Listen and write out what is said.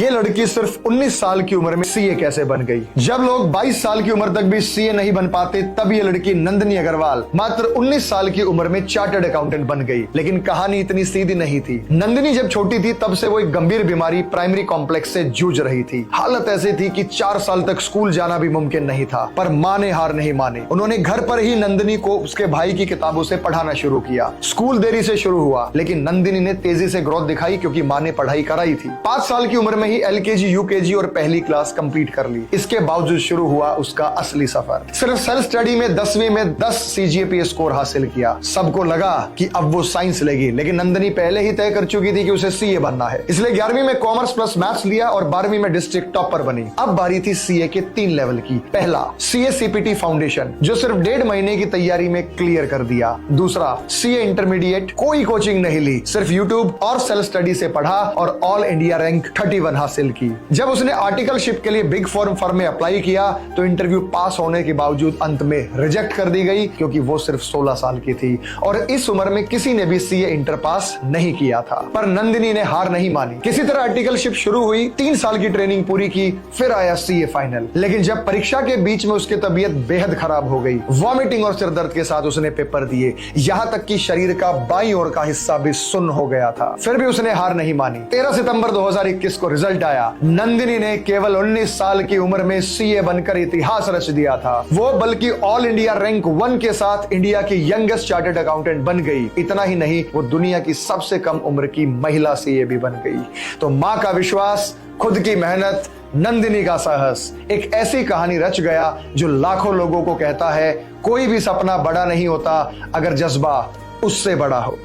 ये लड़की सिर्फ 19 साल की उम्र में सीए कैसे बन गई। जब लोग 22 साल की उम्र तक भी सीए नहीं बन पाते, तब ये लड़की नंदिनी अग्रवाल मात्र 19 साल की उम्र में चार्टर्ड अकाउंटेंट बन गई। लेकिन कहानी इतनी सीधी नहीं थी। नंदिनी जब छोटी थी तब से वो एक गंभीर बीमारी प्राइमरी कॉम्प्लेक्स से जूझ रही थी। हालत ऐसी थी कि 4 साल तक स्कूल जाना भी मुमकिन नहीं था। पर माँ ने हार नहीं मानी। उन्होंने घर पर ही नंदिनी को उसके भाई की किताबों से पढ़ाना शुरू किया। स्कूल देरी से शुरू हुआ, लेकिन नंदिनी ने तेजी से ग्रोथ दिखाई क्योंकि माँ ने पढ़ाई कराई थी। 5 साल की उम्र में ही एलकेजी, यूकेजी और पहली क्लास कंप्लीट कर ली। इसके बावजूद शुरू हुआ उसका असली सफर। सिर्फ सेल्फ स्टडी में 10वीं में 10 सीजीपीए स्कोर हासिल किया। सबको लगा कि अब वो साइंस लेगी, लेकिन नंदिनी पहले ही तय कर चुकी थी कि उसे सीए बनना है। इसलिए 11वीं में कॉमर्स प्लस मैथ्स लिया और 12वीं में डिस्ट्रिक्ट टॉपर बनी। अब बारी थी सीए के 3 लेवल की। पहला, सीए सीपीटी फाउंडेशन, जो सिर्फ 1.5 महीने की तैयारी में क्लियर कर दिया। दूसरा, सीए इंटरमीडिएट, कोई कोचिंग नहीं ली, सिर्फ यूट्यूब और सेल्फ स्टडी से पढ़ा और ऑल इंडिया रैंक 31 हासिल की। जब उसने आर्टिकलशिप के लिए बिग फर्म में अप्लाई किया तो इंटरव्यू पास होने के बावजूद अंत में रिजेक्ट कर दी गई, क्योंकि वो सिर्फ 16 साल की थी और इस उम्र में किसी ने भी सीए इंटर पास नहीं किया था। पर नंदिनी ने हार नहीं मानी। किसी तरह आर्टिकलशिप शुरू हुई, 3 साल की ट्रेनिंग पूरी की, फिर आया सीए फाइनल। लेकिन जब परीक्षा के बीच में उसकी तबीयत बेहद खराब हो गई, वॉमिटिंग और सिरदर्द के साथ उसने पेपर दिए। यहाँ तक कि शरीर का बाईं ओर का हिस्सा भी सुन्न हो गया था। फिर भी उसने हार नहीं मानी। 13 सितंबर 2021 को रिजल्ट आया। नंदिनी ने केवल 19 साल की उम्र में सीए बनकर इतिहास रच दिया था। वो बल्कि ऑल इंडिया रैंक 1 के साथ इंडिया की यंगेस्ट चार्टर्ड अकाउंटेंट बन गई। इतना ही नहीं, वो दुनिया की सबसे कम उम्र की महिला सीए भी बन गई। तो माँ का विश्वास, खुद की मेहनत, नंदिनी का साहस, एक ऐसी कहानी रच गया जो लाखों लोगों को कहता है कोई भी सपना बड़ा नहीं होता अगर जज्बा उससे बड़ा हो।